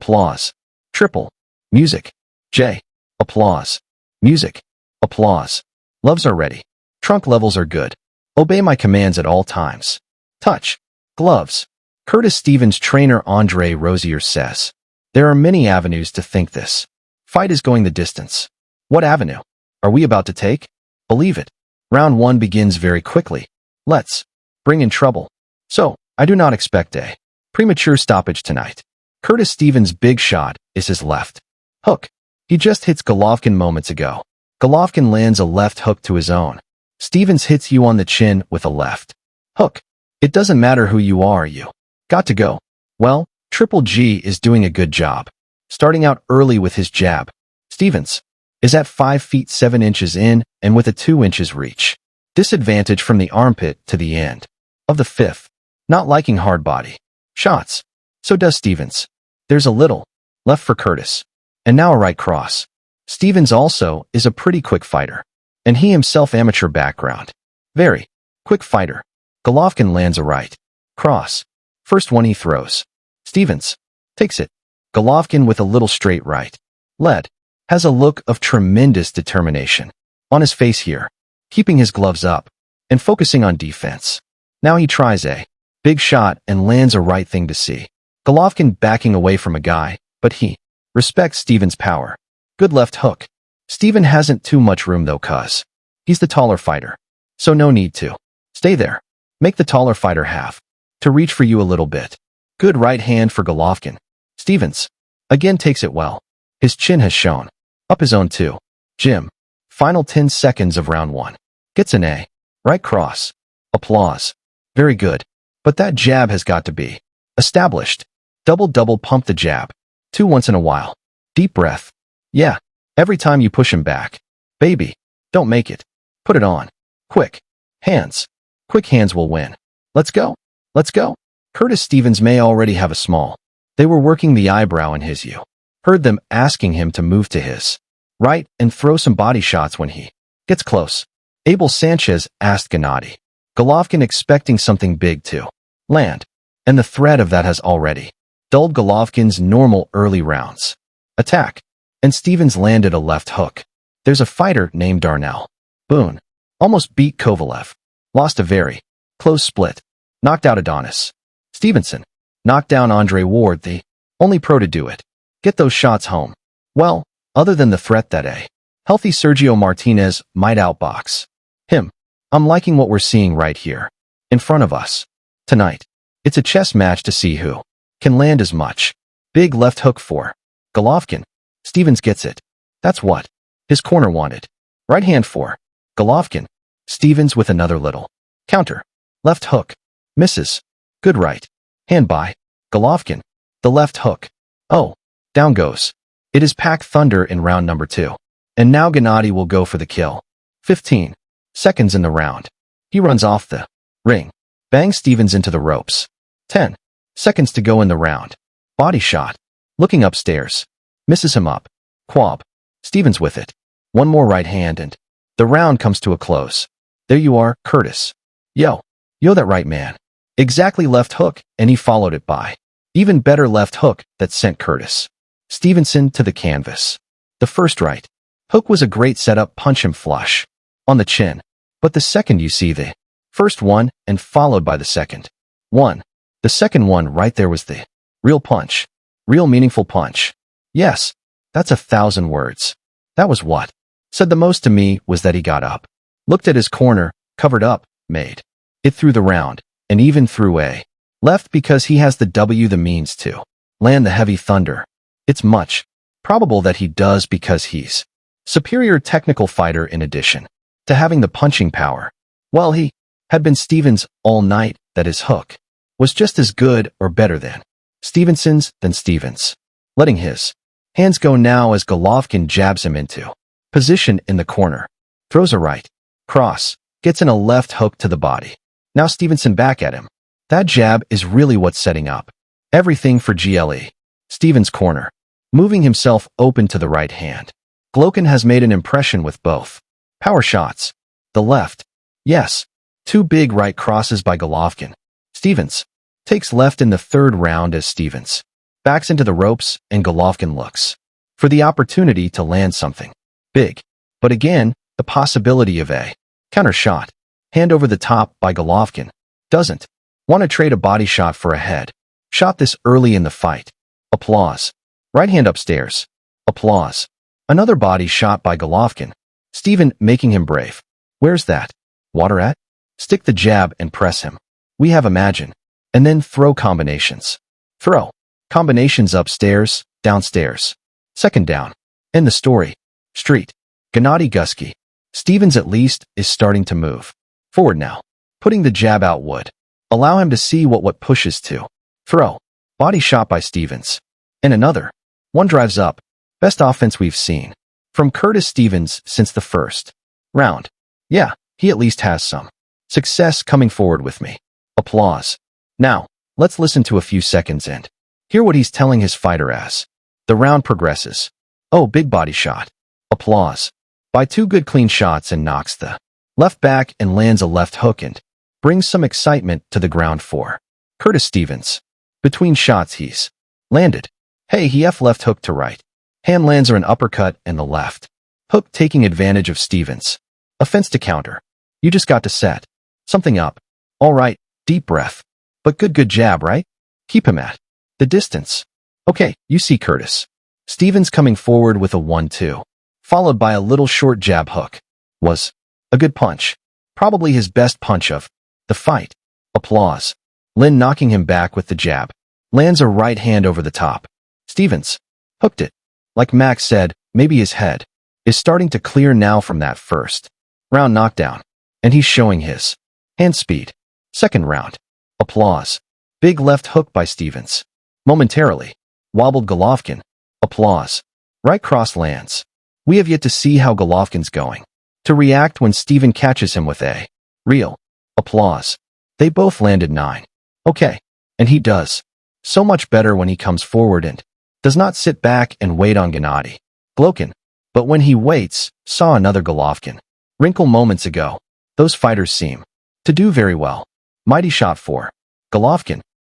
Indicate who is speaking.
Speaker 1: Applause. Triple. Music. J. Applause. Music. Applause. Loves are ready. Trunk levels are good. Obey my commands at all times. Touch. Gloves. Curtis Stevens trainer Andre Rozier says, there are many avenues to think this fight is going the distance. What avenue are we about to take? Believe it. Round 1 begins very quickly. Let's bring in trouble. So, I do not expect a premature stoppage tonight. Curtis Stevens' big shot is his left hook. He just hits Golovkin moments ago. Golovkin lands a left hook to his own. Stevens hits you on the chin with a left hook. It doesn't matter who you are, you got to go. Well, Triple G is doing a good job. Starting out early with his jab. Stevens is at 5 feet 7 inches in and with a 2 inches reach. Disadvantage from the armpit to the end of the 5th. Not liking hard body shots. So does Stevens. There's a little left for Curtis. And now a right cross. Stevens also is a pretty quick fighter. And he himself amateur background. Very quick fighter. Golovkin lands a right cross. First one he throws. Stevens takes it. Golovkin with a little straight right lead has a look of tremendous determination on his face here, keeping his gloves up and focusing on defense. Now he tries a big shot and lands a right thing to see. Golovkin backing away from a guy, but he respects Stevens' power. Good left hook. Steven hasn't too much room though cuz he's the taller fighter. So no need to stay there. Make the taller fighter have to reach for you a little bit. Good right hand for Golovkin. Stevens again takes it well. His chin has shown up his own too. Jim. Final 10 seconds of round 1. Gets an A. Right cross. Applause. Very good. But that jab has got to be established. Double pump the jab. 2 once in a while. Deep breath. Yeah. Every time you push him back. Baby. Don't make it. Put it on. Quick. Hands. Quick hands will win. Let's go. Let's go. Curtis Stevens may already have a small. They were working the eyebrow in his you. Heard them asking him to move to his right and throw some body shots when he gets close. Abel Sanchez asked Gennady Golovkin expecting something big to land. And the threat of that has already dulled Golovkin's normal early rounds. Attack. And Stevens landed a left hook. There's a fighter named Darnell Boone. Almost beat Kovalev. Lost a very close split. Knocked out Adonis Stevenson. Knocked down Andre Ward, the only pro to do it. Get those shots home. Well, other than the threat that a healthy Sergio Martinez might outbox him. I'm liking what we're seeing right here in front of us tonight. It's a chess match to see who can land as much. Big left hook for Golovkin. Stevens gets it. That's what his corner wanted. Right hand for Golovkin. Stevens with another little counter. Left hook. Misses. Good right hand by Golovkin. The left hook. Oh, down goes. It is packed thunder in round number 2. And now Gennady will go for the kill. 15 seconds in the round. He runs off the ring. Bangs Stevens into the ropes. 10 seconds to go in the round. Body shot. Looking upstairs. Misses him up. Quab. Stevens with it. One more right hand and the round comes to a close. There you are, Curtis. Yo, that right man. Exactly left hook, and he followed it by even better left hook that sent Curtis Stevenson to the canvas. The first right hook was a great setup, punch him flush on the chin. But the second you see the first one and followed by the second one. The second one right there was the real punch. Real meaningful punch. Yes, that's 1,000 words. That was what said the most to me was that he got up, looked at his corner, covered up, made it through the round, and even through a left because he has the means to land the heavy thunder. It's much probable that he does because he's superior technical fighter in addition to having the punching power. Well, he had been Stevens all night that his hook was just as good or better than Stevenson's than Stevens. Letting his hands go now as Golovkin jabs him into position in the corner. Throws a right cross, gets in a left hook to the body. Now Stevenson back at him. That jab is really what's setting up everything for GLE. Stevens' corner, moving himself open to the right hand. Golovkin has made an impression with both power shots. The left. Yes. 2 big right crosses by Golovkin. Stevens takes left in the 3rd round as Stevens Backs into the ropes, and Golovkin looks for the opportunity to land something big. But again, the possibility of a counter shot. Hand over the top by Golovkin. Doesn't want to trade a body shot for a head shot this early in the fight. Applause. Right hand upstairs. Applause. Another body shot by Golovkin. Steven making him brave. Where's that water at? Stick the jab and press him. We have imagine. And then throw combinations. Throw combinations upstairs, downstairs. Second down. End the story. Street. Gennady Golovkin. Stevens at least is starting to move forward now. Putting the jab out would allow him to see what pushes to. Throw. Body shot by Stevens. And another. One drives up. Best offense we've seen from Curtis Stevens since the first round. Yeah, he at least has some success coming forward with me. Applause. Now, let's listen to a few seconds and hear what he's telling his fighter as the round progresses. Oh, big body shot. Applause. By two good clean shots and knocks the left back and lands a left hook and brings some excitement to the ground for Curtis Stevens. Between shots he's landed. Hey, he left hook to right. Hand lands are an uppercut and the left hook taking advantage of Stevens. Offense to counter. You just got to set something up. All right, deep breath. But good jab, right? Keep him at the distance. Okay, you see Curtis Stevens coming forward with a 1-2, followed by a little short jab hook. Was a good punch. Probably his best punch of the fight. Applause. Lin knocking him back with the jab. Lands a right hand over the top. Stevens hooked it. Like Max said, maybe his head is starting to clear now from that first round knockdown. And he's showing his hand speed. Second round. Applause. Big left hook by Stevens. Momentarily. Wobbled Golovkin. Applause. Right cross lands. We have yet to see how Golovkin's going to react when Steven catches him with a real applause. They both landed 9. Okay. And he does so much better when he comes forward and does not sit back and wait on Gennady Golovkin. But when he waits, saw another Golovkin wrinkle moments ago. Those fighters seem to do very well. Mighty shot for Golovkin.